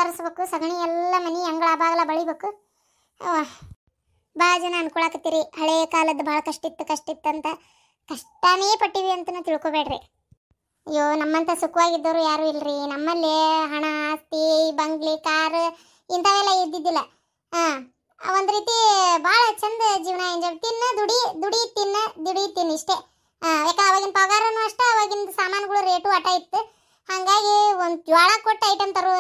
ಸಾರಿಸ್ಬೇಕು, ಸಗಣಿ ಎಲ್ಲ ಮನೆ ಅಂಗಳ ಬಾಗಲ ಬಳಿಬೇಕು. ಭಾಳ ಜನ ಅನ್ಕೊಳಕತ್ತೀರಿ ಹಳೆ ಕಾಲದ ಭಾಳ ಕಷ್ಟ ಇತ್ತಂತ. ಕಷ್ಟನೇ ಪಟ್ಟಿವಿ ಅಂತನೂ ತಿಳ್ಕೊಬೇಡ್ರಿ. ಅಯ್ಯೋ, ನಮ್ಮಂತ ಸುಖವಾಗಿದ್ದವರು ಯಾರು ಇಲ್ರಿ. ನಮ್ಮಲ್ಲಿ ಹಣ, ಆಸ್ತಿ, ಬಂಗ್ಲಿ, ಕಾರ್ ಇಂಥವೆಲ್ಲ ಇದ್ದಿದ್ದಿಲ್ಲ. ಒಂದು ರೀತಿ ಭಾಳ ಚಂದ ಜೀವನ ಎಂಜಾಯ್. ತಿನ್ನ ದುಡಿ ತಿನ್ನು ಇಷ್ಟೇ. ಯಾಕೆ ಅವಾಗಿನ ಪಗಾರನೂ ಅಷ್ಟೇ, ಅವಾಗಿನ ಸಾಮಾನುಗಳು ರೇಟು ಆಟ ಇತ್ತು. ಹಾಗಾಗಿ ಒಂದು ಜ್ವಾಳ ಕೊಟ್ಟು ಐಟಮ್ ತರೋ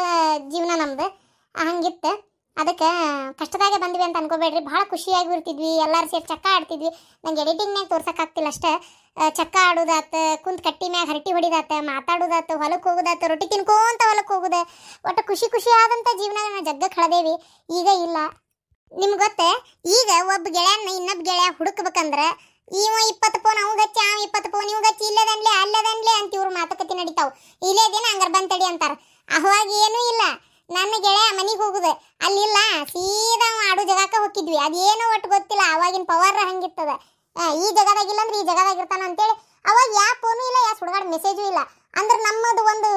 ಜೀವನ ನಮ್ದು ಹಂಗಿತ್ತು. ಅದಕ್ಕೆ ಕಷ್ಟದಾಗೆ ಬಂದ್ವಿ ಅಂತ ಅನ್ಕೋಬೇಡ್ರಿ. ಭಾಳ ಖುಷಿಯಾಗಿ ಇರ್ತಿದ್ವಿ, ಎಲ್ಲರೂ ಸೇರಿ ಚಕ್ಕ ಆಡ್ತಿದ್ವಿ. ನಂಗೆ ಎಡಿಟಿಂಗ್ನಾಗ ತೋರ್ಸೋಕ್ಕಾಗ್ತಿಲ್ಲ ಅಷ್ಟೇ. ಚಕ್ಕ ಆಡೋದಾತ, ಕುಂತ್ ಕಟ್ಟಿ ಮ್ಯಾಗ ಹರಟಿ ಹೊಡಿದಾತ, ಮಾತಾಡೋದಾತ, ಹೊಲಕ್ಕೆ ಹೋಗೋದಾತ, ರೊಟ್ಟಿ ತಿನ್ಕೋಂತ ಹೊಲಕ್ಕೆ ಹೋಗೋದ. ಒಟ್ಟು ಖುಷಿ ಆದಂಥ ಜೀವನ ನಾವು ಜಗ್ಗ ಕಳೆದೇವಿ. ಈಗ ಇಲ್ಲ. ನಿಮ್ಗೆ ಗೊತ್ತೇ, ಈಗ ಒಬ್ಬ ಗೆಳೆಯನ್ನ ಇನ್ನೊಬ್ಬ ಗೆಳೆಯ ಹುಡುಕ್ಬೇಕಂದ್ರೆ ಇವ 20 ಫೋನ್ ಅವ್ ಗಚ್ಚಿ, ಅವ 20 ಫೋನ್ ಇವ್ ಗಚ್ಚಿ, ಅಲ್ಲದನ್ಲೆ ಅಂತ ಇವ್ರು ಮಾತುಕತೆ ನಡೀತಾವ. ಇಲ್ಲೇ ದಿನ ಹಂಗಾರ ಬಂತಡಿ ಅಂತಾರ. ಅವಾಗ ಏನೂ ಇಲ್ಲ. ನನ್ನ ಗೆಳೆಯ ಮನೆಗೆ ಹೋಗುದು ಅಲ್ಲಿಲ್ಲ, ಸೀದಾ ಆಡೋ ಜಗಕ್ಕೆ ಹೋಗಿದ್ವಿ. ಅದೇನೋ ಒಟ್ಟು ಗೊತ್ತಿಲ್ಲ, ಅವಾಗಿನ ಪವರ್ ಹಂಗಿರ್ತದ. ಈ ಜಗದಾಗಿಲ್ಲ ಅಂದ್ರೆ ಈ ಜಗದಾಗಿರ್ತಾನ ಅಂತೇಳಿ. ಅವಾಗ ಯಾವ ಫೋನು ಇಲ್ಲ, ಯಾವ ಸುಡುಗಾಡ ಮೆಸೇಜು ಇಲ್ಲ. ಅಂದ್ರೆ ನಮ್ಮದು ಒಂದು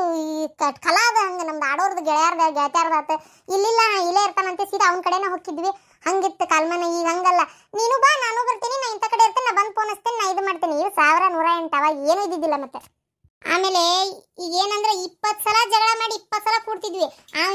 ಕಲಾ ಅದ. ಹಂಗೆ ನಮ್ದು ಆಡೋರ್ದು ಗೆಳತ್ಯಾರ್ದಾತ. ಇಲ್ಲಿಲ್ಲ, ಇಲ್ಲೇ ಇರ್ತಾನಂತೆ, ಸೀದಾ ಅವನ ಕಡೆನೇ ಹೋಗಿದ್ವಿ. ಹಂಗಿತ್ತು ಕಾಲ್ಮನ. ಈಗ ಹಂಗಲ್ಲ. ನೀನು ಬಾ, ನಾನು ಬರ್ತೀನಿ, ನಾ ಇಂಥ ಕಡೆ ಇರ್ತೇನೆ, ನಾ ಬಂದು ಫೋನ್ ಹಚ್ತೇನೆ, ನಾ ಇದು ಮಾಡ್ತೇನೆ. ಇವು 1108 ಅವಾಗ ಏನೂ ಇದ್ದಿದ್ದಿಲ್ಲ. ಮತ್ತೆ ಆಮೇಲೆ ಈಗ ಏನಂದ್ರೆ 20 ಸಲ ಜಗಳ ಮಾಡಿ 20 ಸಲ ಕೂಡ್ತಿದ್ವಿ.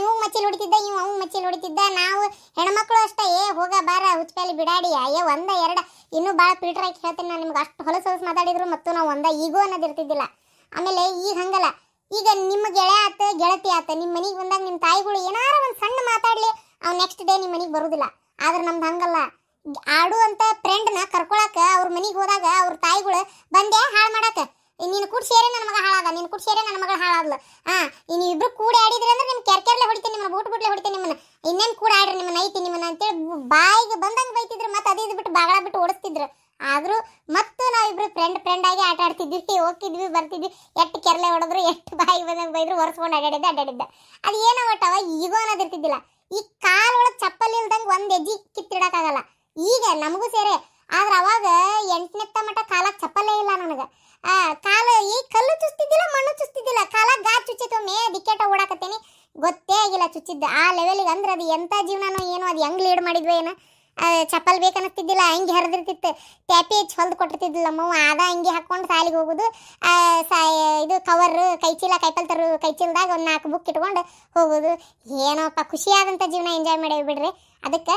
ಇವ್ ಮಚ್ಚಿ ಹೊಡಿತಿದ್ದ, ಇವ್ ಅವ್ ಮಚ್ಚಿ ಹೊಡಿತಿದ್ದ. ನಾವು ಹೆಣ್ಮಕ್ಳು ಅಷ್ಟೇ, ಹೋಗ ಬಾರ ಹುಚ್ಚಪೇಲಿ ಬಿಡಾಡಿ, ಅಯ್ಯೋ 1 2 ಇನ್ನೂ ಭಾಳ ಫಿಲ್ಟರ್ ಆಗಿ ಹೇಳ್ತೀನಿ ನಾನು ನಿಮ್ಗೆ. ಅಷ್ಟು ಹೊಲಸು ಮಾತಾಡಿದ್ರು ಮತ್ತು ನಾವು ಈಗೋ ಅನ್ನೋದು ಇರ್ತಿದ್ದಿಲ್ಲ. ಆಮೇಲೆ ಈಗ ಹಂಗಲ್ಲ. ಈಗ ನಿಮ್ಮ ಗೆಳೆಯ ಆತ, ಗೆಳತಿ ಆತ, ನಿಮ್ಮ ಮನೆಗೆ ಬಂದಾಗ ನಿಮ್ಮ ತಾಯಿಗಳು ಏನಾರ ಒಂದು ಸಣ್ಣ ಮಾತಾಡಲಿ, ಅವ್ನು ನೆಕ್ಸ್ಟ್ ಡೇ ನಿಮ್ಮ ಮನೆಗೆ ಬರೋದಿಲ್ಲ. ಆದ್ರೆ ನಮ್ದು ಹಂಗಲ್ಲ. ಆಡು ಅಂತ ಫ್ರೆಂಡ್ನ ಕರ್ಕೊಳಕ ಅವ್ರ ಮನೆಗೆ ಹೋದಾಗ ಅವ್ರ ತಾಯಿಗಳು ಬಂದೆ ಹಾಳು ಮಾಡಾಕ, ನೀನು ಕೂಡ ಸೇರಿ ನನ್ನ ಮಗ ಹಾಳಾದ, ನೀನು ಕೂಡ ಸೇರಿ ನನ್ನ ಮಗಳು ಹಾಳಾದ್ಲು. ನೀವು ಇಬ್ರು ಕೂಡ ಆಡಿದ್ರಿ ಅಂದ್ರೆ ನಿಮ್ಮ ಕೆರ್ಕೆರ್ಲೆ ಹೊಡಿತೀನಿ, ನಿಮ್ಮನ್ನ ಬೂಟ್ಲೆ ಹೊಡಿತೀನಿ, ನಿಮ್ಮನ್ನ ಇನ್ನೇನು ಕೂಡ ಆಡ್ರಿ, ನಿಮ್ಮನ್ನ ಐತಿ ನಿಮ್ಮನ್ನ ಅಂತೇಳಿ ಬಾಯಿಗೆ ಬಂದಂಗೆ ಬೈತಿದ್ರು. ಮತ್ತೆ ಅದು ಇದು ಬಿಟ್ಟು ಬಾಗಳ ಬಿಟ್ಟು ಓಡಿಸ್ತಿದ್ರು. ಆದರೂ ಮತ್ತು ನಾವಿಬ್ರು ಫ್ರೆಂಡ್ ಆಗಿ ಆಟ ಆಡ್ತಿದ್ವಿ, ಹೋಗ್ತಿದ್ವಿ, ಬರ್ತಿದ್ವಿ. ಎಷ್ಟು ಕೆರ್ಲೆ ಹೊಡೆದ್ರು, ಎಷ್ಟು ಬಾಯಿಗೆ ಬಂದಂಗೆ ಬೈದ್ರು, ಒರೆಸ್ಕೊಂಡು ಅಡ್ಡಾಡಿದ್ದ. ಅದು ಏನೋ ಒಟ್ಟವ ಈಗೋ ಅನ್ನೋದು ಇರ್ತಿದ್ದಿಲ್ಲ. ಈ ಕಾಲೊಳಗೆ ಚಪ್ಪಲಿ ಇಲ್ದಂಗೆ ಒಂದು ಹೆಜ್ಜೆ ಕಿತ್ತಿಡಕ್ಕಾಗಲ್ಲ. ಈಗ ನಮಗೂ ಸೇರೆ. ಆದ್ರೆ ಅವಾಗ 8ನೇ ಮಟ್ಟ ಕಾಲಕ್ಕೆ ಚಪ್ಪಲೇ ಇಲ್ಲ ನನಗೆ. ಕಾಲ ಈ ಕಲ್ಲು ಚುಸ್ತಿದ್ದಿಲ್ಲ, ಮಣ್ಣು ಚುಸ್ತಿದ್ದಿಲ್ಲ, ಕಾಲಾಗ ಗಾಜ್ ಚುಚ್ಚಿತ್ತು. ದಿಕ್ಕೆಟ ಓಡಾಕತ್ತೇನಿ, ಗೊತ್ತೇ ಆಗಿಲ್ಲ ಚುಚ್ಚಿದ್ದ ಆ ಲೆವೆಲಿಗೆ. ಅಂದ್ರೆ ಅದು ಎಂಥ ಜೀವನನೋ ಏನೋ, ಅದು ಹೆಂಗೆ ಲೀಡ್ ಮಾಡಿದ್ವಿ ಏನೋ. ಚಪ್ಪಲ್ ಬೇಕನ್ನಿಸ್ತಿದ್ದಿಲ್ಲ, ಹಂಗೆ ಹರಿದಿರ್ತಿತ್ತು. ಟ್ಯಾಪಿ ಹೆಚ್ಚು ಹೊಲ್ದು ಕೊಟ್ಟಿರ್ತಿದ್ದಿಲ್ಲ ನಮ್ಮವ್ವ. ಅದ ಹಂಗೆ ಹಾಕ್ಕೊಂಡು ಸಾಲಿಗೆ ಹೋಗೋದು. ಇದು ಕವರ್, ಕೈಚೀಲ, ಕೈಪಲ್ ತರು ಕೈಚೀಲದಾಗ ಒಂದು 4 ಬುಕ್ ಇಟ್ಕೊಂಡು ಹೋಗೋದು. ಏನೋಪ್ಪ ಖುಷಿಯಾದಂಥ ಜೀವನ ಎಂಜಾಯ್ ಮಾಡೇವಿ ಬಿಡ್ರಿ. ಅದಕ್ಕೆ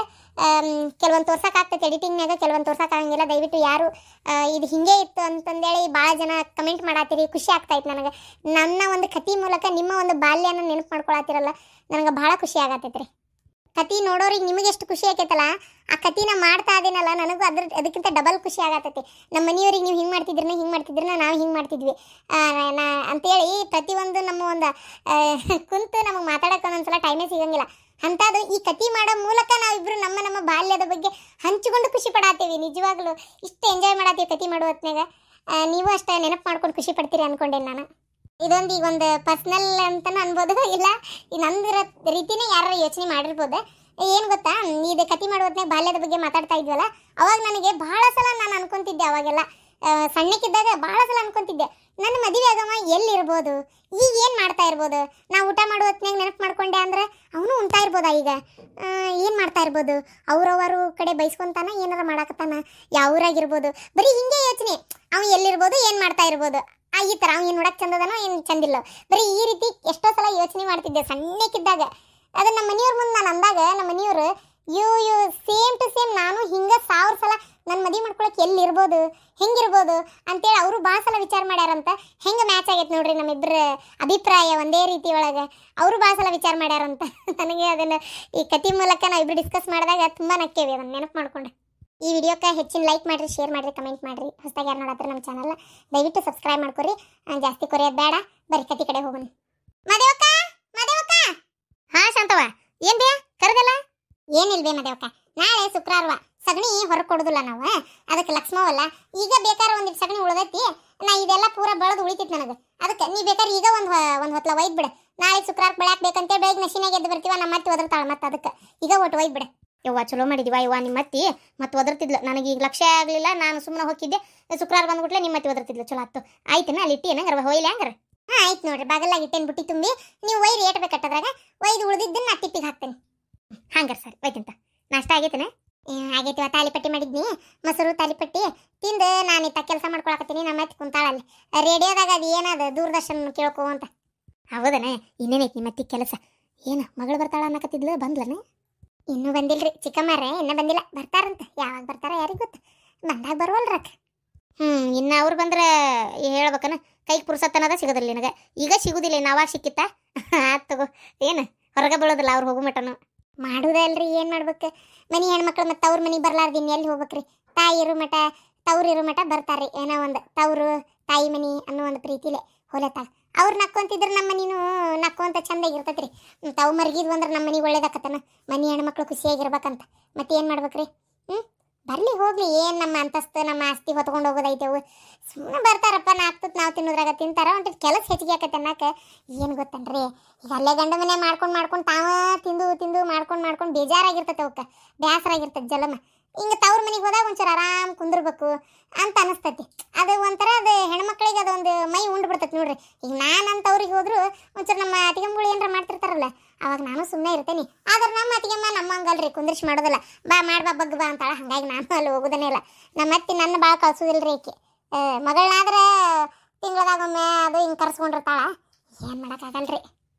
ಕೆಲವೊಂದು ತೋರ್ಸೋಕ್ಕಾಗ್ತೈತೆ ಎಡಿಟಿಂಗ್ನಾಗ, ಕೆಲವೊಂದು ತೋರ್ಸೋಕ್ಕಾಗಂಗಿಲ್ಲ. ದಯವಿಟ್ಟು ಯಾರು ಇದು ಹಿಂಗೆ ಇತ್ತು ಅಂತಂದೇಳಿ ಭಾಳ ಜನ ಕಮೆಂಟ್ ಮಾಡತ್ತೀರಿ. ಖುಷಿ ಆಗ್ತಾಯಿತ್ತು ನನಗೆ. ನನ್ನ ಒಂದು ಕತೆ ಮೂಲಕ ನಿಮ್ಮ ಒಂದು ಬಾಲ್ಯನ ನೆನಪು ಮಾಡ್ಕೊಳತ್ತಿರಲ್ಲ, ನನಗೆ ಭಾಳ ಖುಷಿ ಆಗತ್ತೈತ್ರಿ. ಕತೆ ನೋಡೋರಿಗೆ ನಿಮಗೆ ಎಷ್ಟು ಖುಷಿ ಆಕೈತಲ್ಲ, ಆ ಕತಿನ ಮಾಡ್ತಾ ಇದೀನಲ್ಲ, ನನಗೂ ಅದಕ್ಕಿಂತ ಡಬಲ್ ಖುಷಿ ಆಗತ್ತೈತಿ. ನಮ್ಮ ಮನೆಯವ್ರಿಗೆ ನೀವು ಹಿಂಗೆ ಮಾಡ್ತಿದ್ರನ್ನ ನಾವು ಹಿಂಗೆ ಮಾಡ್ತಿದ್ವಿ ಅಂತೇಳಿ ಪ್ರತಿಯೊಂದು ನಮ್ಮ ಒಂದು ಕುಂತು ನಮಗೆ ಮಾತಾಡೋಕೆ ಒಂದೊಂದ್ಸಲ ಟೈಮೇ ಸಿಗಂಗಿಲ್ಲ. ಅಂಥದ್ದು ಈ ಕತೆ ಮಾಡೋ ಮೂಲಕ ನಾವಿಬ್ರು ನಮ್ಮ ಬಾಲ್ಯದ ಬಗ್ಗೆ ಹಂಚಿಕೊಂಡು ಖುಷಿ ಪಡಾತೀವಿ. ನಿಜವಾಗ್ಲೂ ಇಷ್ಟು ಎಂಜಾಯ್ ಮಾಡತ್ತೀವಿ ಕತೆ ಮಾಡೋ ಹೊತ್ನಾಗ. ನೀವು ಅಷ್ಟೇ ನೆನಪು ಮಾಡ್ಕೊಂಡು ಖುಷಿ ಪಡ್ತೀರಿ ಅನ್ಕೊಂಡೇನೆ ನಾನು. ಇದೊಂದು ಈಗ ಒಂದು ಪರ್ಸ್ನಲ್ ಅಂತಲೂ ಅನ್ಬೋದು, ಇಲ್ಲ ನಂದು ರೀತಿನೇ ಯಾರು ಯೋಚನೆ ಮಾಡಿರ್ಬೋದು. ಏನು ಗೊತ್ತಾ, ಇದು ಕತೆ ಮಾಡೋದ್ನಾಗ ಬಾಲ್ಯದ ಬಗ್ಗೆ ಮಾತಾಡ್ತಾ ಇದ್ವಲ್ಲ, ಅವಾಗ ನನಗೆ ಭಾಳ ಸಲ ನಾನು ಅನ್ಕೊತಿದ್ದೆ. ಅವಾಗೆಲ್ಲ ಸಣ್ಣಕ್ಕಿದ್ದಾಗ ಭಾಳ ಸಲ ಅನ್ಕೊತಿದ್ದೆ, ನನ್ನ ಮದುವೆ ಆಗವ ಎಲ್ಲಿರ್ಬೋದು, ಈಗ ಏನು ಮಾಡ್ತಾ ಇರ್ಬೋದು. ನಾವು ಊಟ ಮಾಡೋ ಹೊತ್ನಾಗ ನೆನಪು ಮಾಡ್ಕೊಂಡೆ ಅಂದ್ರೆ ಅವನು ಉಣ್ತಾ ಇರ್ಬೋದಾ, ಈಗ ಏನು ಮಾಡ್ತಾ ಇರ್ಬೋದು, ಅವ್ರವರು ಕಡೆ ಬೈಸ್ಕೊತಾನ, ಏನಾರ ಮಾಡಾಕತ್ತಾನ, ಯಾವ್ರಾಗಿರ್ಬೋದು. ಬರೀ ಹಿಂಗೆ ಯೋಚನೆ, ಅವ್ನು ಎಲ್ಲಿರ್ಬೋದು, ಏನು ಮಾಡ್ತಾ ಇರ್ಬೋದು, ಈ ಥರ ಅವ್ನು ಏನು ನೋಡಕ್ಕೆ ಚಂದದನೋ ಏನು ಚಂದಿಲ್ಲ. ಬರೀ ಈ ರೀತಿ ಎಷ್ಟೋ ಸಲ ಯೋಚನೆ ಮಾಡ್ತಿದ್ದೆ ಸಣ್ಣಕ್ಕಿದ್ದಾಗ. ಅದು ನಮ್ಮ ಮನೆಯವ್ರ ಮುಂದೆ ನಾನು ಅಂದಾಗ ನಮ್ಮ ಮನೆಯವರು ಯು ಸೇಮ್ ಟು ಸೇಮ್ ನಾನು ಹಿಂಗೆ 1000 ಸಲ ನನ್ನ ಮದುವೆ ಮಾಡ್ಕೊಳಕ್ಕೆ ಎಲ್ಲಿರ್ಬೋದು, ಹೆಂಗಿರ್ಬೋದು ಅಂತೇಳಿ ಅವರು ಭಾಳ ಸಲ ವಿಚಾರ ಮಾಡ್ಯಾರಂತ. ಹೆಂಗೆ ಮ್ಯಾಚ್ ಆಗೈತೆ ನೋಡ್ರಿ ನಮ್ಮಿಬ್ಬರ ಅಭಿಪ್ರಾಯ ಒಂದೇ ರೀತಿ ಒಳಗೆ. ಅವರು ಭಾಳ ಸಲ ವಿಚಾರ ಮಾಡ್ಯಾರಂತ. ನನಗೆ ಅದನ್ನು ಈ ಕತೆ ಮೂಲಕ ನಾವಿಬ್ಬರು ಡಿಸ್ಕಸ್ ಮಾಡಿದಾಗ ತುಂಬ ನಕ್ಕೇವಿ, ಅದನ್ನು ನೆನಪು ಮಾಡ್ಕೊಂಡೆ. ಈ ವಿಡಿಯೋಕ್ಕೆ ಹೆಚ್ಚಿನ ಲೈಕ್ ಮಾಡಿರಿ, ಶೇರ್ ಮಾಡಿರಿ, ಕಮೆಂಟ್ ಮಾಡಿರಿ. ಹೊಸದಾಗಿ ಯಾರು ನೋಡತ್ತಾರೆ ನಮ್ಮ ಚಾನಲ್ ದಯವಿಟ್ಟು ಸಬ್ಸ್ಕ್ರೈಬ್ ಮಾಡ್ಕೊರಿ. ಜಾಸ್ತಿ ಕೊರಿಯೋದು ಬೇಡ, ಬರೀ ಕತೆ ಕಡೆ ಹೋಗೋಣ. ಮದೇವಕ್ಕ ಹಾಂ ಶಾಂತವ, ಏನು ಬೇ ಕರೆದಲ್ಲ? ಏನಿಲ್ವೇ ಮದೇವಕ್ಕ, ನಾಳೆ ಶುಕ್ರವಾರ ಸಗಣಿ ಹೊರಗೆ ಕೊಡೋದಿಲ್ಲ ನಾವು, ಅದಕ್ಕೆ ಲಕ್ಷ್ಮವಲ್ಲ. ಈಗ ಬೇಕಾದ್ರೆ ಒಂದಿಟ್ಟು ಸಗಣಿ ಉಳ್ದೈತಿ, ನಾ ಇದೆಲ್ಲ ಪೂರ ಬೆಳೆದು ಉಳಿತೈತಿ ನನಗೆ. ಅದಕ್ಕೆ ನೀ ಬೇಕಾದ್ರೆ ಈಗ ಒಂದು ಹೊತ್ಲ ಒಯ್ದು ಬಿಡು. ನಾಳೆ ಶುಕ್ರವಾರ ಬೆಳಕ್ಕೆ ಬೇಕಂತೇಳಿ ಬೆಳಗ್ಗೆ ನಶಿನಾಗ ಎದ್ದು ಬರ್ತೀವ, ನಮ್ಮ ಮತ್ತೆ ಒದರ್ತಾಳೆ. ಮತ್ತೆ ಅದಕ್ಕೆ ಈಗ ಒಟ್ಟು ಒಯ್ದು ಬಿಡು. ಯವ್ವ ಚಲೋ ಮಾಡಿದಿವ ಯವ್ವ, ನಿಮ್ಮ ಅತ್ತಿ ಮತ್ತೆ ಒದರ್ತಿದ್ಲು. ನನಗೆ ಈಗ ಲಕ್ಷ್ಯ ಆಗಲಿಲ್ಲ, ನಾನು ಸುಮ್ಮನೆ ಹೋಗಿದ್ದೆ. ಶುಕ್ರವಾರ ಬಂದ್ಬಿಟ್ಲೆ ನಿಮ್ಮ ಅತ್ತಿ ಒದರ್ತಿದ್ಲು. ಚಲೋ ಆಯ್ತು. ಆಯ್ತು, ಅಲ್ಲಿ ಇಟ್ಟಿ ಏನಂಗಾರ ಹೋಯ್ಲಿ ಹಂಗಾರ. ಆಯ್ತು ನೋಡ್ರಿ, ಬಾಗಲಾಗಿ ಇಟ್ಟೇನು ಬುಟ್ಟಿ ತುಂಬಿ ನೀವು ಒಯ್ದು ಏಟ್ ಬೇಕಟ್ಟದ್ರಾಗ ಒಯ್ದು ಉಳಿದಿದ್ದನ್ನ ನಾ ಟಿಪ್ಪಿಗೆ ಹಾಕ್ತೇನೆ. ಹಂಗಾರ ಸರ್ ಒಯ್ತಂತ. ನಾಷ್ಟ ಆಗೈತೇನೆ? ಆಗೈತಿವ. ತಾಲಿಪಟ್ಟಿ ಮಾಡಿದ್ನಿ, ಮೊಸರು ತಾಲಿಪಟ್ಟಿ ತಿಂದು ನಾನು ಇತ್ತ ಕೆಲಸ ಮಾಡ್ಕೊಳಕತ್ತೀನಿ. ನಮ್ಮ ಮತ್ತೆ ಕುಂತಾಳಲ್ಲಿ ರೇಡಿಯೋದಾಗ ಅದು ಏನದ ದೂರದರ್ಶನ ಕೇಳ್ಕೊ ಅಂತ. ಹೌದನ? ಇನ್ನೇನೈತಿ ನಿಮ್ಮ ಅತ್ತಿ ಕೆಲಸ? ಏನು ಮಗಳು ಬರ್ತಾಳ ಅನ್ನಕತ್ತಿದ್ಲು, ಬಂದ್ಲನ? ಇನ್ನೂ ಬಂದಿಲ್ರಿ ಚಿಕ್ಕಮ್ಮಾರೆ, ಇನ್ನೂ ಬಂದಿಲ್ಲ. ಬರ್ತಾರಂತ. ಯಾವಾಗ ಬರ್ತಾರ ಯಾರಿಗೆ ಗೊತ್ತು, ಬಂದಾಗ ಬರುವಲ್ರಕ್ಕ. ಇನ್ನು ಅವ್ರು ಬಂದ್ರೆ ಹೇಳ್ಬೇಕನ, ಕೈಗೆ ಪುರ್ಸತ್ತನದ ಸಿಗೋದಿಲ್ಲ ನಿನಗೆ. ಈಗ ಸಿಗುದಿಲ್ಲ, ನಾವಾಗ ಸಿಕ್ಕಿತ್ತ ಆತ್ ತಗೋ. ಏನು ಹೊರಗೆ ಬೀಳೋದಿಲ್ಲ ಅವ್ರು ಹೋಗೋ ಮಟನು. ಮಾಡುದಲ್ರಿ, ಏನು ಮಾಡ್ಬೇಕು? ಮನೆ ಹೆಣ್ಮಕ್ಳು ಮತ್ತು ಅವ್ರ ಮನೆಗೆ ಬರ್ಲಾರ್ದು ಇನ್ನು ಎಲ್ಲಿ ಹೋಗ್ಬೇಕ್ರಿ? ತಾಯಿ ಇರೋ ಮಠ ತವ್ರು ಇರೋ ಮಠ ಬರ್ತಾರ್ರಿ. ಏನೋ ಒಂದು ತವರು ತಾಯಿ ಮನೆ ಅನ್ನೋ ಒಂದು ಪ್ರೀತಿಲೆ ಹೊಲತ್ತಾಗ ಅವ್ರು ನಕ್ಕೊಂತಿದ್ರೆ ನಮ್ಮ ಮನೇನು ನಕ್ಕೊಂತ ಚಂದಾಗಿರ್ತೈತ್ರಿ. ತಾವು ಮರ್ಗಿದ್ವು ಅಂದ್ರೆ ನಮ್ಮ ಮನೆಗೆ ಒಳ್ಳೇದಾಕತ್ತನ. ಮನೆ ಹೆಣ್ಮಕ್ಳು ಖುಷಿಯಾಗಿರ್ಬೇಕಂತ ಮತ್ತೆ ಏನು ಮಾಡ್ಬೇಕ್ರಿ? ಬರ್ಲಿ ಹೋಗ್ಲಿ, ಏನು ನಮ್ಮ ಅಂತಸ್ತು ನಮ್ಮ ಆಸ್ತಿ ಹೊತ್ಕೊಂಡು ಹೋಗೋದೈತೆವು. ಸುಮ್ಮನೆ ಬರ್ತಾರಪ್ಪ, ನಾಲ್ಕು ನಾವು ತಿನ್ನೋದ್ರಾಗ ತಿಂತಾರ. ಒಂಟಿಟ್ಟು ಕೆಲಸ ಹೆಚ್ಚಿಗೆ ಆಕತ್ತೆ ಅನ್ನಕ್ಕೆ. ಏನು ಗೊತ್ತನ್ರಿ, ಈಗ ಅಲ್ಲೇ ಗಂಡ ಮನೆ ಮಾಡ್ಕೊಂಡು ತಾವ ತಿಂದು ತಿಂದು ಮಾಡ್ಕೊಂಡು ಬೇಜಾರಾಗಿರ್ತೈತೆ. ಅವಕ್ಕೆ ಬೇಸರಾಗಿರ್ತೈತೆ ಜಲಮ. ಹಿಂಗೆ ತವ್ರ ಮನೆಗೆ ಹೋದಾಗ ಒಂಚೂರು ಆರಾಮ್ ಕುಂದಿರ್ಬೇಕು ಅಂತ ಅನಿಸ್ತೈತಿ. ಅದು ಒಂಥರ ಅದು ಹೆಣ್ಮಕ್ಳಿಗೆ ಅದೊಂದು ಮೈ ಉಂಡು ಬಿಡ್ತೈತಿ ನೋಡ್ರಿ. ಈಗ ನಾನು ಅಂತವ್ರಿಗೆ ಹೋದ್ರು ಒಂಚೂರು ನಮ್ಮ ಅತಿಗೆಮ್ಮಗಳು ಏನಾರ ಮಾಡ್ತಿರ್ತಾರಲ್ಲ, ಅವಾಗ ನಾನು ಸುಮ್ಮನೆ ಇರ್ತೇನೆ. ಆದ್ರೆ ನಮ್ಮ ಅತಿಗೆಮ್ಮ ನಮ್ಮ ಹಂಗಲ್ರಿ, ಕುಂದ್ರಿಸಿ ಮಾಡೋದಿಲ್ಲ. ಬಾ ಮಾಡ್ಬಾ ಬಗ್ ಬಾ ಅಂತಾಳ. ಹಾಗಾಗಿ ನಾನು ಅಲ್ಲಿ ಹೋಗೋದನ್ನೇ ಇಲ್ಲ. ನಮ್ಮ ಅತ್ತಿ ನನ್ನ ಭಾಳ ಕಳ್ಸೋದಿಲ್ರಿ ಈಕೆ. ಮಗಳನ್ನಾದ್ರೆ ತಿಂಗಳದಾಗೊಮ್ಮೆ ಅದು ಹಿಂಗೆ ಕರ್ಸ್ಕೊಂಡಿರ್ತಾಳ. ಏನು ಮಾಡೋಕ್ಕಾಗಲ್ರಿ.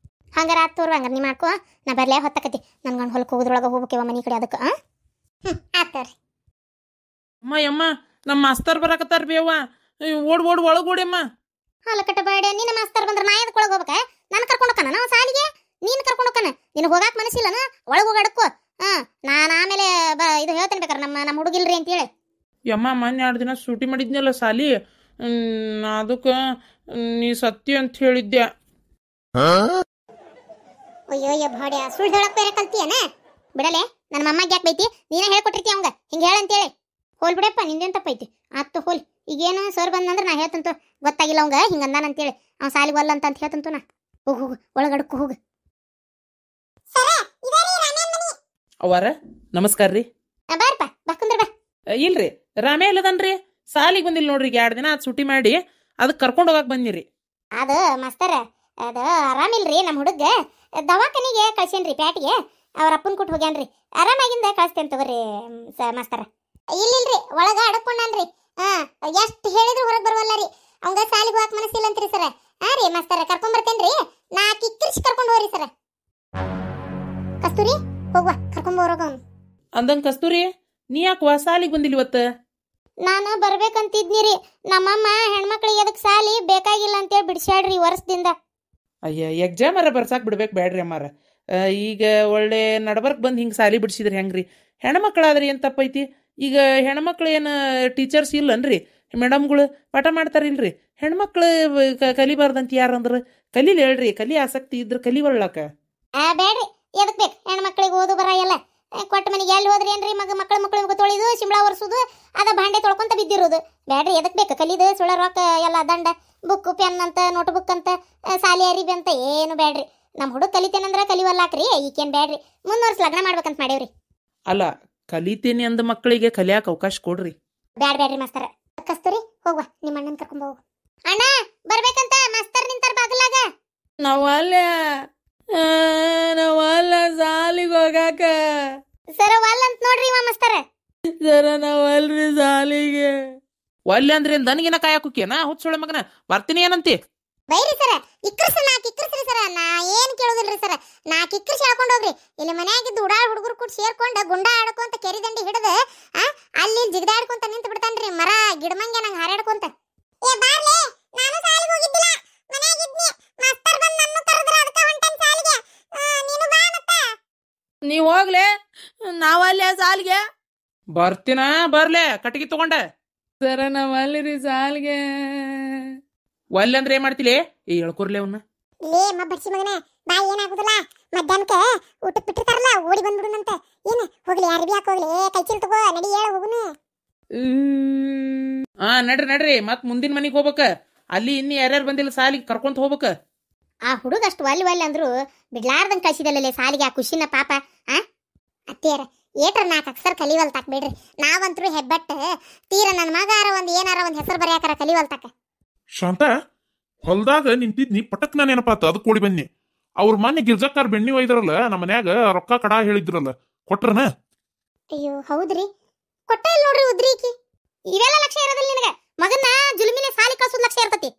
ಹಂಗಾರ ಆತ್ ತೋರು, ಹಂಗಾರೆ ನೀ ಮಾಡ್ಕೋ. ನಾ ಬರ್ಲೇ ಹೊತ್ತಕತಿ. ನನ್ನ ಗಂಡು ಹೊಲಕ್ಕೆ ಹೋಗೋದ್ರೊಳಗೆ ಹೋಗ್ಬೇಕಿವ ಮನೆ ಕಡೆ. ಅದಕ್ಕೆ ಆತವ್ರಿ. ಅಮ್ಮ ನಮ್ಮ ಮಾಸ್ತರ್ ಬರಾಕತ್ತಾರ ಬೇವ, ಓಡ್ ಒಳಗೆ ಓಡಿಯಮ್ಮ. ಹಾಲ ಕಟ್ಟಬೇಡ. ನಿನ್ನ ಮಾಸ್ತರ್ ಬಂದ್ರೆ ನಾ ಎದಕ್ಕೆ ಒಳಗೆ ಹೋಗ್ಬೇಕ? ನಾನು ಕರ್ಕೊಂಡು ಹೋಗ್ತಾನ ನಾವು ಸಾಲಿಗೆ? ನೀನು ಕರ್ಕೊಂಡು ಹೋಗ್ತಾನ? ನಿನಗೆ ಹೋಗಾಕ ಮನಸ್ಸಿಲ್ಲನ? ಒಳಗೆ ಹೋಗಿ ಅಡಕ್ಕೋ. ನಾನು ಆಮೇಲೆ ಇದು ಹೇಳ್ತೇನೆ ಬೇಕಾರೆ ನಮ್ಮ ಹುಡುಗಿಲ್ರಿ ಅಂತೇಳಿ. ಯಮ್ಮ ಮೊನ್ನೆ 2 ದಿನ ಸೂಟಿ ಮಾಡಿದ್ನಲ್ಲ ಸಾಲಿ, ಅದಕ್ಕೆ ನೀ ಸತ್ಯ ಅಂತ ಹೇಳಿದ್ದೆ. ಅಯ್ಯೋ ಬಾಡ್ಯ, ಸುಳ್ಳು ಹೇಳಕ್ ಬೇರೆ ಕಲ್ತಿಯೇನ? ಬಿಡಲೆ, ನನ್ನ ಮಮ್ಮಗೆ ಯಾಕೆ ಬೈತಿ? ನೀನೇ ಹೇಳ್ಕೊಟ್ಟಿರ್ತಿ ಅವಂಗ ಹಿಂಗೆ ಹೇಳಂತೇಳಿ. ಹೋಲ್ ಬಿಡಪ್ಪ, ನಿಂದೇನು ತಪ್ಪೈತಿ? ಆತು ಹೋಲ್. ಈಗೇನು ಸರ್ ಬಂದಂದ್ರೆ ನಾ ಹೇಳ್ತಂತು, ಗೊತ್ತಾಗಿಲ್ಲ ಅವಂಗ ಹಿಂಗಂದಾನ ಅಂತೇಳಿ. ಅವ್ನು ಸಾಲಿಗೆ ಒಲ್ಲ ಅಂತ ಹೇಳ್ತಂತು ನಾ. ಹೋಗು ಒಳಗಡಕ್ಕೂ ಹೋಗು. ಅವರ ನಮಸ್ಕಾರ ರೀ. ಬಾರಪ್ಪ, ಬಾಕಂದ್ರ ಬಾ. ಇಲ್ರಿ, ರಾಮೇ ಇಲ್ಲದನ್ರಿ, ಸಾಲಿಗೆ ಬಂದಿಲ್ಲ ನೋಡ್ರಿ. ಈಗ 2 ದಿನ ಅದು ಸೂಟಿ ಮಾಡಿ ಅದಕ್ಕೆ ಕರ್ಕೊಂಡು ಹೋಗಕ್ಕೆ ಬಂದಿರಿ. ಅದು ಮಾಸ್ತರ, ಅದು ಆರಾಮಿಲ್ರಿ ನಮ್ಮ ಹುಡುಗ. ದವಾಖಾನಿಗೆ ಕಳ್ಸೇನ್ರಿ, ಪ್ಯಾಟಿಗೆ. ಅವ್ರ ಅಪ್ಪನ ಕೊಟ್ಟು ಹೋಗ್ಯಾನ್ರಿ. ಆರಾಮಾಗಿಂದ ಕಳಿಸ್ತೇನೆ ತಗೋರಿ ಮಾಸ್ತರ. ಇಲ್ಲಿಲ್ರಿ, ಒಳಗ ಅಡಕೊಂಡಾನ್ರಿ. ಎಷ್ಟು ಹೇಳಿದ್ರು ಹೊರಗೆ ಬರುವಲ್ಲ ರೀ. ಅವಂಗ ಸಾಲಿಗೆ ಹೋಗಕ್ಕೆ ಮನಸ್ಸಿಲ್ಲ ಅಂತ್ರಿ ಸರ. ರೀ ಮಾಸ್ತರ, ಕರ್ಕೊಂಬರ್ತೇನ್ರಿ. ನಾ ಕಿಕ್ಕರಿಸಿ ಕರ್ಕೊಂಡು ಹೋಗ್ರಿ ಸರ. ಕಸ್ತೂರಿ, ಹೋಗುವ ಕರ್ಕೊಂಡ್ ಬರೋಗ ಅವ್ನು. ಅಂದಂಗೆ ಕಸ್ತೂರಿ, ನೀ ಯಾಕೆ ಸಾಲಿಗೆ ಬಂದಿಲ್ಲ ಇವತ್ತು? ನಾನು ಬರ್ಬೇಕಂತಿದ್ನಿ ರೀ. ನಮ್ಮಮ್ಮ ಹೆಣ್ಮಕ್ಳಿಗೆ ಅದಕ್ಕೆ ಸಾಲಿ ಬೇಕಾಗಿಲ್ಲ ಅಂತೇಳಿ ಬಿಡಿಸ್ಯಾಡ್ರಿ ವರ್ಷದಿಂದ. ಅಯ್ಯ, ಎಕ್ಸಾಮರ ಬರ್ಸಾಕ್ ಬಿಡ್ಬೇಕು ಬೇಡ್ರಿ ಅಮ್ಮಾರ. ಈಗ ಒಳ್ಳೆ ನಡ್ಬರ್ಕ್ ಬಂದು ಹಿಂಗೆ ಸಾಲಿ ಬಿಡಿಸಿದ್ರಿ ಹೆಂಗ್ರಿ? ಹೆಣ್ಮಕ್ಳಾದ್ರಿ ಏನು ತಪ್ಪೈತಿ? ಈಗ ಹೆಣ್ಮಕ್ಳು ಏನು ಟೀಚರ್ಸ್ ಇಲ್ಲನ್ರಿ? ಮೇಡಮ್ಗಳು ಪಾಠ ಮಾಡ್ತಾರಿಲ್ರಿ? ಹೆಣ್ಮಕ್ಳು ಕಲಿಬಾರ್ದಂತ ಯಾರಂದ್ರೆ ಕಲೀಲಿ ಹೇಳ್ರಿ. ಕಲಿ ಆಸಕ್ತಿ ಇದ್ರೆ ಕಲಿವಳ್ಳಕ. ಬೇಡ್ರಿ, ಎದಕ್ ಬೇಕು ಹೆಣ್ಮಕ್ಳಿಗೆ ಓದು ಬರ ಎಲ್ಲ? ಕೊಟ್ಟ ಮನೆಗೆ ಎಲ್ಲಿ ಹೋದ್ರಿ ಏನ್ರಿ? ಮಕ್ಳು ತೊಳಿದು ಶಿಂಬಳ ಒರೆಸೋದು, ಅದ ಭಾಂಡೆ ತೊಳ್ಕೊಂತ ಬಿದ್ದಿರೋದು. ಬೇಡ್ರಿ, ಎದಕ್ ಬೇಕು? ಕಲಿದು ಸುಳ್ಳ ರೊಕ್ಕ ಎಲ್ಲ ದಂಡ, ಬುಕ್ ಪೆನ್ ಅಂತ, ನೋಟ್ ಬುಕ್ ಅಂತ, ಸಾಲಿ ಅರಿಬಿ ಅಂತ ಏನು ಬೇಡ್ರಿ. ನಮ್ಮ ಹುಡುಗ ಕಲಿತೇನಂದ್ರೆ ಕಲಿವಲ್ಲಾಕ್ರಿ. ಈಕೇನು ಬೇಡ್ರಿ, ಮುಂದುವರ್ಸಿ ಲಗ್ನ ಮಾಡ್ಬೇಕಂತ ಮಾಡೇವ್ರಿ. ಅಲ್ಲ, ಕಲಿತೇನೆ ಅಂದ ಮಕ್ಕಳಿಗೆ ಕಲಿಯಾಕ ಅವಕಾಶ ಕೊಡ್ರಿ. ಬೇಡ್ರಿ ಮಾಸ್ತರ. ಕಸ್ತೂರಿ, ಹೋಗುವ ನಿಮ್ಮ ಅಣ್ಣನ ಕರ್ಕೊಂಡ್ ಹೋಗು. ಅಣ್ಣ ಬರ್ಬೇಕಂತ ಮಾಸ್ತರ್ ನಿಂತಾರ ಬಾಗಲಾಗ. ನಾವಲ್ಲ ಸಾಲಿಗೆ ಹೋಗಾಕ. ಸರ ವಾಲ್ ಅಂತ ನೋಡ್ರಿ ಮಾಸ್ತರ. ಸರ ನಾವಲ್ರಿ ಸಾಲಿಗೆ. ಒಲ್ಲೆ ಅಂದ್ರೆ ದನಗಿನ ಕಾಯಕೇನ? ಹುಚ್ಚೊಳೆ ಮಗನ, ಬರ್ತೀನಿ ಏನಂತಿ? ಬೈರಿ ಸರ, ಕಿಕ್ಕರ್ಸ್ರಿ ಸರ. ನಾ ಏನ್ ಕೇಳೋದಿಲ್ರಿ ಸರ. ನಾ ಕಿಕ್ಕರ್ಸಿ ಹೇಳ್ಕೊಂಡು ಹೋಗ್ರಿ. ಇಲ್ಲಿ ಮನ್ಯಾಗಿದ್ದು ಉಡಾಳ್ ಹುಡುಗರು ಕೂಡ ಸೇರ್ಕೊಂಡು ಗುಂಡ ಆಡ್ಕೊಂತ ಕೆರಿ ದಂಡಿ ಹಿಡಿದು ಅಲ್ಲಿ ಜಿಗದಾಡ್ಕೊಂತ ನಿಂತು ಬಿಡ್ತಾನ್ರಿ. ಮರ ಗಿಡಮಂಗೆ ನಂಗೆ ಹಾರಾಡ್ಕೊಂತ. ನಾನು ಸಾಲಿಗೆ ಹೋಗಿದ್ದಿಲ್ಲ, ಮನ್ಯಾಗಿದ್ನಿ. ಮಾಸ್ತರ್ ಬಂದು ನನ್ನ ಕರೆದ್ರ, ಅದಕ್ಕೆ ಹೊಂಟೇನ್ ಸಾಲಿಗೆ. ನೀನು ಬಾ ಮತ್ತೆ. ನೀವ್ ಹೋಗ್ಲೆ, ನಾವಲ್ಲೇ ಸಾಲಿಗೆ ಬರ್ತೀನ. ಬರ್ಲೆ ಕಟ್ಟಿಗೆ ತಗೊಂಡೆ. ಸರ ನಾವಲ್ಲಿರಿ ಸಾಲಿಗೆ. ಒಲ್ಲೆ ಅಂದ್ರೆ ಏನ್ ಮಾಡ್ತಿಲಿ? ಹೇಳ್ಕೊರ್ಲೆ ಅವನ್ನ. ಲೇ ಮಬ್ಬಡ್ಸಿ ಮಗನೇ, ಬಾ. ಏನಾಗುದಿಲ್ಲ, ಮಧ್ಯಾಹ್ನಕ್ಕೆ ಊಟಕ್ಕೆ ಬಿಟ್ಟಿರ್ತಾರಲ್ಲ, ಓಡಿ ಬಂದ್ಬಿಡುನಂತ. ಏನು ಹೋಗ್ಲಿ, ಅರ್ಬಿ ಹಾಕೋಗ್ಲಿ, ಕೈ ಚೀಲ ತಗೋ, ನಡಿ ಹೇಳ ಹೋಗುನು. ನಡ್ರಿ ಮತ್ ಮುಂದಿನ ಮನಿಗೆ ಹೋಗ್ಬೇಕ. ಅಲ್ಲಿ ಇನ್ನು ಯಾರ್ಯಾರು ಬಂದಿಲ್ಲ ಸಾಲಿಗೆ ಕರ್ಕೊಂತ ಹೋಗ್ಬೇಕ. ಆ ಹುಡುಗ ಅಷ್ಟು ಒಲ್ಲೆ ಅಂದ್ರು ಬಿಡ್ಲಾರ್ದಂಗೆ ಕಳ್ಸಿದಲ್ಲೇ ಸಾಲಿಗೆ. ಆ ಖುಷಿನ ಪಾಪ. ಅತ್ತೇರ ಏಟ್ರ 4 ಅಕ್ಷರ ಕಲಿವಲ್ತಾಕ ಬಿಡ್ರಿ. ನಾವಂತರೂ ಹೆಬ್ಬಟ್ಟು ತೀರ ನನ್ನ ಮಗಾರ ಒಂದು ಏನಾರ ಒಂದು ಹೆಸರು ಬರೆಯಾಕಾರ ಕಲಿವಲ್ತಾಕ. ಶಾಂತ, ಹೊಲ್ದಾಗ ನಿಂತಿದ್ನಿ ಪಟಕ್ ನಾನು ನೆನಪಾತ ಅದಕ್ಕೆ ಓಡಿ ಬನ್ನಿ. ಅವ್ರ ಮೊನ್ನೆ ಗಿರ್ಜಕ್ಕಾರ್ ಬೆಣ್ಣಿ ಒಯ್ದ್ರಲ್ಲ ನಮ್ಮ ಮನ್ಯಾಗ ರೊಕ್ಕ ಕಡ ಹೇಳಿದ್ರಲ್ಲ, ಕೊಟ್ರನ? ಅಯ್ಯೋ ಹೌದ್ರಿ, ಕೊಟ್ಟ ಇಲ್ಲ ನೋಡ್ರಿ ಉದ್ರಿಕಿ. ಇವೆಲ್ಲ ಲಕ್ಷ್ಯ ಇರೋದಿಲ್ಲ ನಿನಗ. ಮಗನ್ನ ಜುಲುಮಿನ ಸಾಲಿ ಕಳ್ಸೋದ್ ಲಕ್ಷ್ಯ ಇರ್ತತಿ.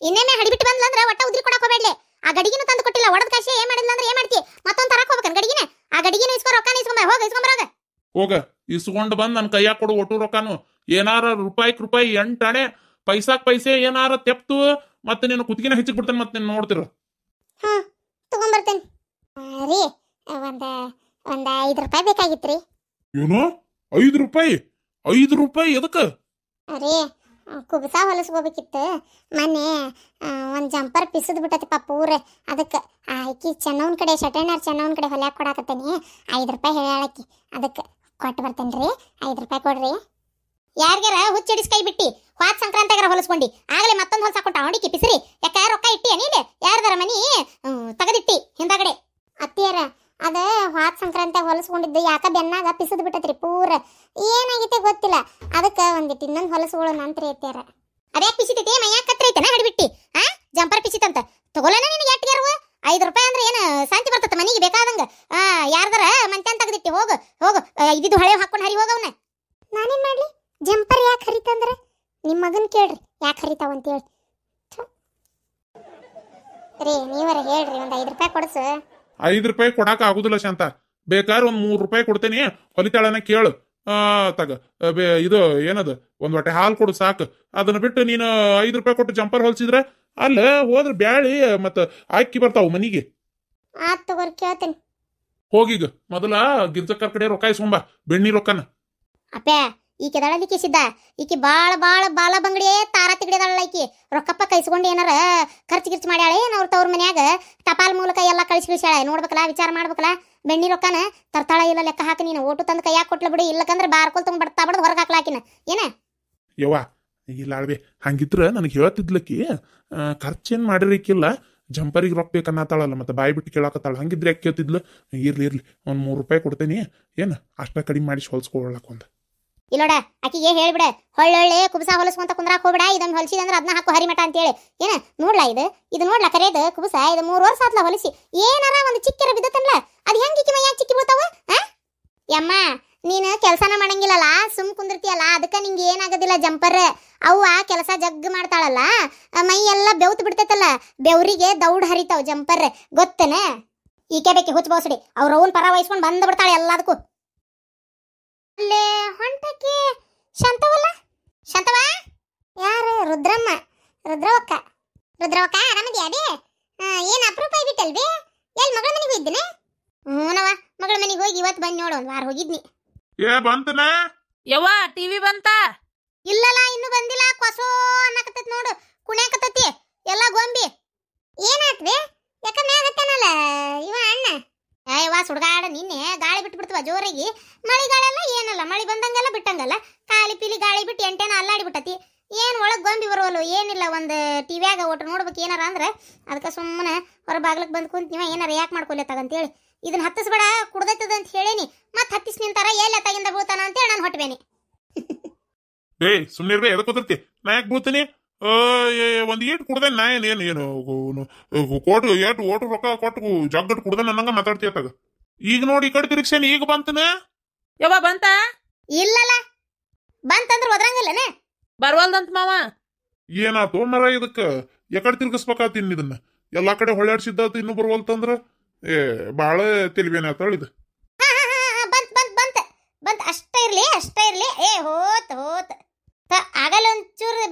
ಇನ್ನೇನೆ ಹಡಿಬಿಟ್ಟು ಬಂದ್ಲಂದ್ರ ಒಟ್ಟ ಉದ್ರಿ ಕೊಡಕ್ ಹೋಗ್ಬೇಡ್ಲೆ. ಆ ಗಡಿಗಿನ ತಂದು ಕೊಟ್ಟಿಲ್ಲ, ಒಡದ ಕಾಶಿ ಏನ್ ಮಾಡಿಲ್ಲ ಅಂದ್ರೆ ಏನ್ ಮಾಡ್ತಿ? ಮತ್ತೊಂದ್ ತರಕ್ ಹೋಗ್ಬೇಕನ್ ಗಡಿಗಿನ? ಆ ಗಡಿಗಿನ ಇಸ್ಕೊ, ರೊಕ್ಕನ ಇಸ್ಕೊಂಬ, ಹೋಗ ಇಸ್ಕೊಂಬರಾಗ. ಹೋಗ ಇಸ್ಕೊಂಡ್ ಬಂದ್ ನನ್ ಕೈಯಾಗ ಕೊಡು ಒಟ್ಟು ರೊಕ್ಕನು. ಏನಾರ ರೂಪಾಯಿ 8 ಅಣೆ ಪೈಸಾಕ್ ಪೈಸೆ ಏನಾರ ತೆಪ್ತು ಮತ್ತೆ ನೀನು ಕುತ್ತಿಗೆನ ಹೆಚ್ಚಿಗೆ ಬಿಡ್ತೇನೆ. ಮತ್ತೆ ನೀನು ನೋಡ್ತಿರ. ಹಾ ತಗೊಂಬರ್ತೇನೆ ರೀ. ಒಂದ್ 5 ರೂಪಾಯಿ ಬೇಕಾಗಿತ್ರಿ. ಏನು 5 ರೂಪಾಯಿ? 5 ರೂಪಾಯಿ ಎದಕ್ಕ? ರೀ ಕುಬಸ ಹೊಲಸ್ಕೋಬೇಕಿತ್ತು. ಮೊನ್ನೆ ಒಂದ್ ಜಂಪರ್ ಪಿಸದ್ ಬಿಟ್ಟತಿ ಪೂರ. ಅದಕ್ಕೆ ಆಕಿ ಚೆನ್ನವನ್ ಕಡೆ ಶಟೇಣರ್ ಚೆನ್ನವನ್ ಕಡೆ ಹೊಲ್ಯಾಕ ಕೊಡಾಕತ್ತೇನಿ. 5 ರೂಪಾಯಿ ಹೇಳಾಕಿ, ಅದಕ್ಕೆ ಕೊಟ್ಟು ಬರ್ತೇನ್ರಿ. 5 ರೂಪಾಯಿ ಕೊಡ್ರಿ. ಯಾರ್ಗಾರ ಹುಚ್ಚಿಡಿಸ್ ಕೈ ಬಿಟ್ಟಿ ವಾತ್ ಸಂಕ್ರಾಂತಿಗಾರ ಹೊಲಸ್ಕೊಂಡಿ ಆಗಲೇ ಮತ್ತೊಂದು ಹೊಲ್ಸಾಕೊಂಡ ಹೊಡಿಕಿ ಪಿಸ್ರಿ. ಯಾಕ ರೊಕ್ಕ ಇಟ್ಟಿ ನೀನೆ ಯಾರ್ದಾರ ಮನಿ ತಗದಿಟ್ಟಿ ಹಿಂದಾಗಡೆ? ಅತ್ತಿಯರ ಅದ ವಾತ್ ಸಂಕ್ರಾಂತಿಯಾಗ ಹೊಲಸ್ಕೊಂಡಿದ್ದು ಯಾಕ ಬೆನ್ನಾಗ ಪಿಸದ್ ಬಿಟ್ಟತ್ರಿ ಪೂರ. ಏನಾಗೈತೆ ಗೊತ್ತಿಲ್ಲ. ಅದಕ್ಕೆ ಒಂದಿಟ್ಟು ಇನ್ನೊಂದು ಹೊಲಸುಗಳು ನಂತ್ರಿ ಅತ್ತಿಯರ. ಅದ್ಯಾಕೆ ಪಿಸಿತೈತಿ? ಮೈಯಾಗ ಕತ್ರಿ ಐತೆನ ಹಡಿಬಿಟ್ಟಿ? ಜಂಪರ್ ಪಿಸಿತಂತ ತಗೊಳ್ಳೋಣ ನಿನಗೆ ಎಟ್ಟಿಗೆರುವ 5 ರೂಪಾಯಿ ಅಂದ್ರೆ ಏನು ಶಾಂತಿ ಬರ್ತತ್ತ ಮನಿಗೆ ಬೇಕಾದಂಗ. ಯಾರ್ದಾರ ಮಂತ್ಯಾನ್ ತಗದಿಟ್ಟಿ ಹೋಗು ಹೋಗು. ಇದಿದ್ದು ಹಳೆ ಹಾಕೊಂಡು ಹರಿ ಹೋಗವನ್ನ. ನಾನೇನ್ ಮಾಡ್ಲಿ? ಜಂಪರ್ ಯಾಕೆ ಹರಿತಂದ್ರ ನಿಮ್ಮ ಮಗನ್ ಕೇಳ್ರಿ ಯಾಕೆ ಹರಿತಾವ ಅಂತ ಹೇಳಿ. ರೀ ನೀವರ ಹೇಳ್ರಿ, ಒಂದ್ 5 ರೂಪಾಯಿ ಕೊಡ್ಸು. 5 ರೂಪಾಯಿ ಕೊಡಾಕ ಆಗುದಿಲ್ಲ ಶಾಂತ. ಬೇಕಾದ್ರೆ ಒಂದ್ 3 ರೂಪಾಯಿ ಕೊಡ್ತೇನಿ, ಹೊಲಿತಾಳನ ಕೇಳು. ತಗ ಇದು ಏನದು ಒಂದ್ ಹೊಟ್ಟೆ ಹಾಲು ಕೊಡು ಸಾಕು. ಅದನ್ನ ಬಿಟ್ಟು ನೀನು 5 ರೂಪಾಯಿ ಕೊಟ್ಟು ಜಂಪರ್ ಹೊಲ್ಸಿದ್ರ ಅಲ್ಲ ಹೋದ್ರ ಬ್ಯಾಳಿ ಮತ್ತ ಅಕ್ಕಿ ಬರ್ತಾವ ಮನಿಗೆ. ಆತ್ ತಗೋರಿ, ಕೇಳ್ತೇನೆ. ಹೋಗೀಗ ಮೊದಲ ಗಿರ್ಜಕ್ಕರ್ ಕಡೆ ರೊಕ್ಕ ಇಸ್ಕೊಂಬ, ಬೆಣ್ಣಿ ರೊಕ್ಕನ. ಅಪ್ಪ ಈಕೆ ದಳಲಿಕ್ಕೆ ಸಿದ್ಧ. ಈಕೆ ಬಾಳ ಬಾಳ ಬಂಗಡಿಯೇ ತಾರ ತಿಗಡಿದಾಳ. ಈಕಿ ರೊಕ್ಕಪ್ಪ ಕೈಸ್ಕೊಂಡು ಏನಾರ ಖರ್ಚು ಗಿರ್ಚು ಮಾಡ್ಯಾಳೆ ಏನ್ ಅವ್ರ ತವ್ರ ಮನ್ಯಾಗ ಟಪಾಲ್ ಮೂಲಕ ಎಲ್ಲ ಕಳಿಸ್ಯಾಳೆ. ನೋಡ್ಬೇಕಲ್ಲ, ವಿಚಾರ ಮಾಡ್ಬೇಕಲ್ಲ. ಬೆಣ್ಣಿ ರೊಕ್ಕನ ತರ್ತಾಳ ಇಲ್ಲ ಲೆಕ್ಕ ಹಾಕಿ. ನೀನು ಓಟು ತಂದು ಕೈಯಾಗ ಕೊಟ್ಲ ಬಿಡು, ಇಲ್ಲಕಂದ್ರೆ ಬಾರ್ಕೊಲ್ ತಂಗ್ ಬಡ್ತಾ ಬಡ್ದು ಹೊರಗೆ ಹಾಕ್ಲಾಕಿನ ಏನ? ಯವ್ವ ಇಲ್ಲ ಅಳ್ಬೆ, ಹಂಗಿದ್ರ ನನಗೆ ಹೇಳ್ತಿದ್ಲಕ್ಕಿ ಖರ್ಚೇನ್ ಮಾಡಿರಿಕ್ಕಿಲ್ಲ, ಜಂಪರಿಗೆ ರೊಕ್ಕ ಬೇಕನ್ನತ್ತಾಳಲ್ಲ, ಮತ್ತೆ ಬಾಯಿ ಬಿಟ್ಟು ಕೇಳಾಕತ್ತಾಳ. ಹಂಗಿದ್ರೆ ಯಾಕೆ ಕೇಳ್ತಿದ್ಲು? ಇರ್ಲಿ ಒಂದ್ 3 ರೂಪಾಯಿ ಕೊಡ್ತೇನಿ, ಏನ್ ಅಷ್ಟ ಕಡಿಮೆ ಮಾಡಿ ಹೊಲ್ಸ್ಕೊಳಕ್ ಒಂದ್. ಇಲ್ಲೋಡ ಆಕಿಗೆ ಹೇಳ್ಬಿಡ, ಹೊಳ್ಳೊಳ್ಳೆ ಕುಬಸ ಹೊಲಸ್ಕೊಂತ ಕುಂದ್ರಾಕ್ ಹೋಗ್ಬಿಡ. ಇದೊಂದು ಹೊಲಸಿದಂದ್ರೆ ಅದನ್ನ ಹಾಕು ಹರಿಮಠ ಅಂತೇಳಿ. ಏನ ನೋಡ್ಲಾ ಇದು ನೋಡ್ಲಾ ಕರೇದು ಕುಬಸ ಇದು 3 ವರ್ಷ ಆತ್ಲ ಹೊಲಸಿ. ಏನಾರ ಒಂದು ಚಿಕ್ಕೆರ ಬಿದ್ದತನ್ಲ ಅದು ಹೆಂಗಿಕ್ಕಿ ಮೈಯಾಗ ಚಿಕ್ಕಿ ಬೀಳ್ತಾವ? ಯಮ್ಮ ನೀನು ಕೆಲಸನ ಮಾಡಂಗಿಲ್ಲಲ್ಲ, ಸುಮ್ ಕುಂದಿರ್ತೀಯಲ್ಲ, ಅದಕ್ಕೆ ನಿಂಗೆ ಏನಾಗೋದಿಲ್ಲ. ಜಂಪರ್ ಅವ್ವ ಕೆಲಸ ಜಗ್ ಮಾಡ್ತಾಳಲ್ಲ, ಮೈ ಎಲ್ಲ ಬೆವ್ತು ಬಿಡ್ತೈತಲ್ಲ, ಬೆವ್ರಿಗೆ ದೌಡ್ ಹರಿತಾವ್ ಜಂಪರ್ ಗೊತ್ತನ? ಈಕೆ ಬೇಕಿ ಹುಚ್ಚ ಬೋಸಡಿ ಅವ್ರ ಅವನ್ ಪರ ವಹಿಸ್ಕೊಂಡು ಬಂದ್ ಬಿಡ್ತಾಳೆ ಎಲ್ಲದಕ್ಕೂ. ಅಲ್ಲೇ ಹೊಂಟಕ್ಕೆ ಶಾಂತವಲ್ಲ? ಶಾಂತವ ಯಾರು? ರುದ್ರಮ್ಮ, ರುದ್ರವಕ್ಕ ಆರಾಮದಿ ಅದೇ? ಏನ್ ಅಪರೂಪ ಬಿಟ್ಟಲ್ವೇ? ಎಲ್ಲಿ ಮಗಳ ಮನೆಗೆ ಹೋಗಿದ್ದೇನೆ? ಹ್ಞೂನವ, ಮಗಳ ಮನೆಗೆ ಹೋಗಿ ಇವತ್ತು ಬಂದು ನೋಡು. 1 ವಾರ ಹೋಗಿದ್ನಿ. ಬಂತನ ಯವ್ವ ಟಿವಿ ಬಂತ? ಇಲ್ಲಲ್ಲ ಇನ್ನು ಬಂದಿಲ್ಲ. ಕೊಸೋ ಅನ್ನಕತ್ತೈತಿ ನೋಡು, ಕುಣ್ಯಾಕತ್ತೈತಿ ಎಲ್ಲ ಗೊಂಬಿ. ಏನಾತ್ವೆ? ಯಾಕ ಮ್ಯಾಗತ್ತನಲ್ಲ ಇವ ಅಣ್ಣ? ಅಯ್ಯವ್ವ ಸುಡ್ಗಾಡ ನಿನ್ನೆ ಗಾಳಿ ಬಿಟ್ಟು ಬಿಡ್ತವ ಜೋರಾಗಿ. ಮಳಿಗಾಳೆಲ್ಲ ಏನಲ್ಲ, ಮಳಿ ಬಂದಂಗೆಲ್ಲ ಬಿಟ್ಟಂಗಲ್ಲ, ಕಾಲಿ ಪಿಲಿ ಗಾಳಿ ಬಿಟ್ಟು ಎಂಟೇನ ಅಲ್ಲಾಡಿ ಬಿಟ್ಟತಿ. ಏನ್ ಒಳಗ್ ಗೊಂಬಿ ಬರೋಲ್ಲ ಏನಿಲ್ಲ. ಒಂದು ಟಿವಿಯಾಗ ಒಟ್ಟು ನೋಡ್ಬೇಕು ಏನಾರ ಅಂದ್ರೆ ಅದಕ್ಕೆ ಸುಮ್ಮನೆ ಹೊರ ಬಾಗ್ಲಕ್ ಬಂದು ಕುಂತೀವ. ಏನಾರ ಯಾಕೆ ಮಾಡ್ಕೊಲ್ಲತ್ತಾಗಂತೇಳಿ ಇದನ್ನ ಹತ್ತಿಸ್ಬೇಡ ಕುಡ್ದೈತದ ಅಂತ ಹೇಳೇನಿ. ಮತ್ತೆ ಹತ್ತಿಸ್ ನಿಂತಾರ ಎಲ್ಲ ತಗಿಂದ ಬೀಳ್ತಾನ ಅಂತೇಳಿ ನಾನು ಹೊಟ್ಬೇನಿ. ಸುಮ್ಮನೆ ಎದಕ್ ಗೊತ್ತೈತಿ ನಾ ಯಾಕೆ ಬೀಳ್ತೀನಿ? ಒಂದ್ ಈಟ್ ಕುಡ್ದೆ ನಾ ಏನು ಕೋಟು ಏಟು ಓಟು ರೊಕ್ಕ ಕೊಟ್ಟು ಜಗ್ಗಟ್ಟು ಕುಡ್ದೆ ನನ್ನಂಗ ಮಾತಾಡ್ತೀಯತ್ತಾಗ. ಈಗ ನೋಡಿ ಈ ಕಡೆ ತಿರುಗ್ಸೇನಿ, ಈಗ ಬಂತನ? ಯವ್ವ ಬಂತ? ಇಲ್ಲಲ್ಲ, ಬಂತಂದ್ರ ಒದ್ರಂಗಿಲ್ಲನ? ಬರ್ವಲ್ದಂತ ಮಾವ. ಏನಾತು ಮರ ಇದಕ್ಕ ಎಕಡೆ ತಿರ್ಗಿಸ್ಬೇಕಾತಿನ್ ಇದನ್ನ? ಎಲ್ಲಾ ಕಡೆ ಹೊಳ್ಯಾಡ್ಸಿದ್ದಾತು ಇನ್ನೂ ಬರ್ವಲ್ತಂದ್ರ ಬಾಳ ತೆಲಿಬೇನ ಆತಾಳ ಇದು. ಬಂತ ಅಷ್ಟ ಇರ್ಲಿ. ಹೋತ್ ಆಗಲ್ಲ ಒಂಚೂರು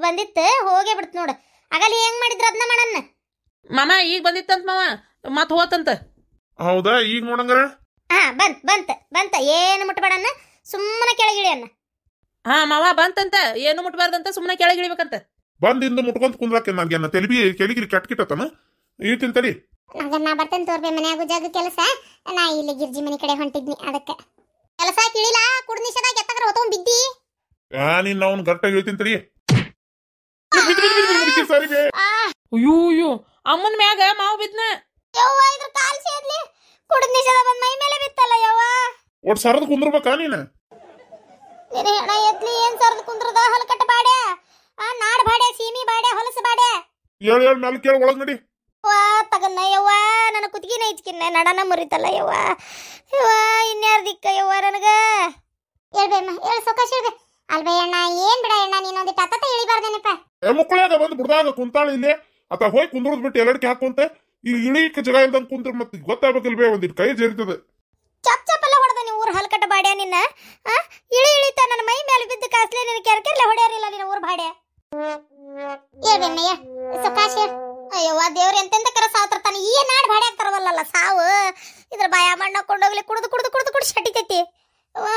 ಬಂದಿತ್ತು ಹೋಗೇ ಬಿಡ್ತು ನೋಡು. ಆಗಲ್ಲ ಹೆಂಗ್ ಮಾಡಿದ್ರ ಅದನ್ನ ಮಾಡನ್ನ ಮಾಮ. ಈಗ ಬಂದಿತ್ತಂತ ಮಾವ, ಮತ್ ಹೋತಂತ. ಹೌದಾ? ಈಗ ನೋಡಂಗಾರ ಬಂತ ಏನು ಮುಟ್ಬೇಡನ್ನ, ಸುಮ್ಮನೆ ಕೆಳಗಿಳಿಯನ್ನ. ಹಾ ಮಾವ ಬಂತಂತ, ಏನು ಮುಟ್ಬಾರ್ದಂತ, ಸುಮ್ಮನೆ ಕೆಳಗಿಳಿಬೇಕಂತ. ಬಂದಿಂದ ಮುಟ್ಕೊಂತ ಕುಂದ್ರಾಕೆ ನನ್ಗೆ ಕೆಳಗಿರಿ ಕೆಟ್ಕಿಟ್ಟತನ ಈತಿನ ತಡಿ. ನಾ ಬರ್ತೇನೆ ತೋರ್ಬೆ, ಮನ್ಯಾಗು ಜಾಗ ಕೆಲಸ. ನಾ ಇಲ್ಲಿ ಗಿರ್ಜಿ ಮನೆ ಕಡೆ ಹೊಂಟಿದ್ನಿ, ಅದಕ್ಕೆ ಕೆಲಸ ಕಿಳಿಲ್ಲ. ಕುಡ್ ನಿಷೇಧಾಗ ಎತ್ತಕ್ರ ಹೊತ್ಕೊಂಡ್ ಬಿದ್ದಿ. ನೀನ್ ಅವ್ನು ಗಟ್ಟಾಗಿ ಹೇಳ್ತೀನಿ ತಡಿ. ಅಯ್ಯೋ ಅಮ್ಮನ ಮ್ಯಾಗ ಮಾವು ಬಿದ್ನ. ಯವ್ವ ಇದ್ರ ಕಾಲ್ ಸೇದ್ಲಿ, ಕುಡ್ ನಿಷೇಧ ಬಂದ್ ಮೈ ಮೇಲೆ ಬಿತ್ತಲ್ಲ ಯವ್ವ. ಒಟ್ ಸರದ್ ಕುಂದ್ರಬೇಕಾ ನೀನ? ನೀನು ಹೆಣ ಎದ್ಲಿ ಏನ್ ಸರದ್ ಕುಂದ್ರದ? ಹೊಲಕಟ್ಟ ಬಾಡೆ, ನಾಡ್ ಬಾಡೆ, ಸೀಮಿ ಬಾಡೆ, ಹೊಲಸ ಬಾಡೆ. ಹೇಳ್ ಮ್ಯಾಲ ಕೇಳಿ ಒಳಗ್ ನಡಿ. ವಾ ತಗನ್ನ ಯವ್ವ ನನ್ನ ಕುತ್ತಿಗೆನ ಇಚ್ಕಿನ್ನ ನಡನ ಮುರಿತಲ್ಲ ಯವ್ವ ಯವ್ವ ಇನ್ಯಾರ ದಿಕ್ಕ ಯವ್ವ ನನಗ ಹೇಳ್ಬೇಮ್ಮ ಹೇಳ ಸೊಕಾಶ ಹೇಳ್ಬೆ ಅಲ್ಬೇ ಅಣ್ಣ ಏನ್ ಬಿಡ ಅಣ್ಣ ನೀನೊಂದಿಟ್ಟು ಅತ್ತ ಇಳಿಬಾರ್ದೇನಪ್ಪ ಮುಕ್ಕಳಾಗ ಬಂದು ಬಿಡ್ದಾಗ ಕುಂತಾಳ ಇಲ್ಲಿ ಆತ ಹೋಗಿ ಕುಂದ್ರದ್ ಬಿಟ್ಟು ಎಲ್ಲಡಿಕೆ ಹಾಕೊಂತ ಈಗ ಇಳಿಕ ಜಾಗ ಇಲ್ದಂಗ ಕುಂತ್ರ ಮತ್ತೆ ಗೊತ್ತಾಗಬೇಕಿಲ್ವೇ ಒಂದಿಟ್ಟು ಕೈ ಜರಿತದೆ. ಚಪ್ ಚಪ್ಪಲ್ಲ ಹೊಡೆದ ನೀವು ಊರ್ ಹಲ್ಕಟ್ಟ ಬಾಡ್ಯ ನಿನ್ನ ಇಳಿತ ನನ್ನ ಮೈ ಮೇಲೆ ಬಿದ್ದು ಕಾಸ್ಲೆ ನಿನ್ನ ಕೆರ್ಕೆರ್ಲೆ ಹೊಡೆಯಾರಿಲ್ಲ ನಿನ್ನ ಊರ್ ಬಾಡ್ಯ ಹೇಳ್ಬೇಮ್ಮಯ್ಯ ಸೊಕಾಶ. ಅಯ್ಯವ್ವ ದೇವ್ರ ಎಂತೆಂತ ಕರ ಸಾವ್ತಿರ್ತಾನೆ ಈ ನಾಡ್ ಬಾಡಿ ಆಗ್ತಾರವಲ್ಲ ಸಾವು ಇದ್ರ ಬಾಯ ಮಣ್ಣ ಕೊಂಡೋಗ್ಲಿ ಕುಡ್ದು ಕುಡ್ದು ಕುಡ್ದು ಕುಡ್ದು ಶಟಿತೈತಿ ಅವ್ವ.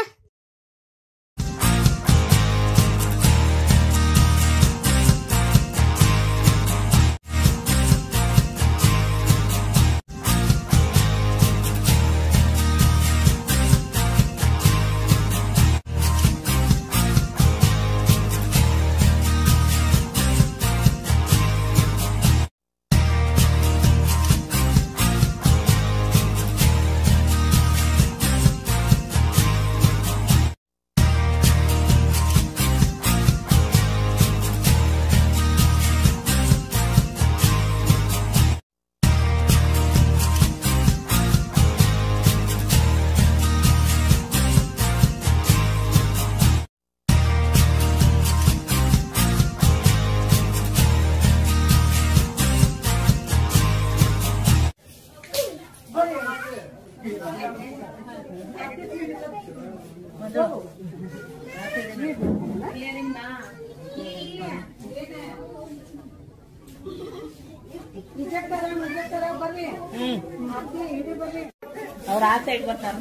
ಅವ್ರ ಆ ಸೈಡ್ ಬರ್ತಾರ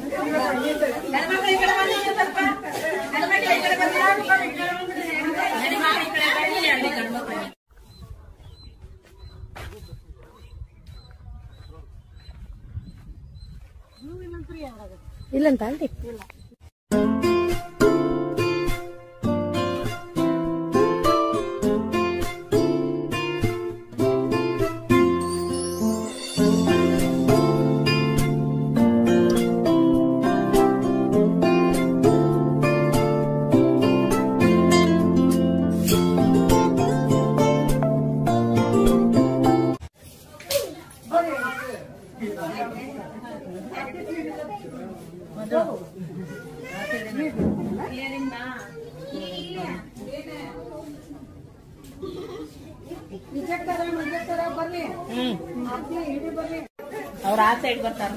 ಇಲ್ಲಂತ ಅಲ್ರಿ ಅವ್ರ ಆ ಸೈಡ್ ಬರ್ತಾರ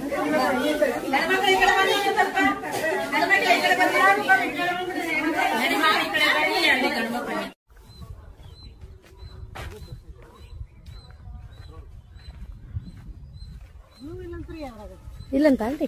ಇಲ್ಲಂತ ಅಲ್ರಿ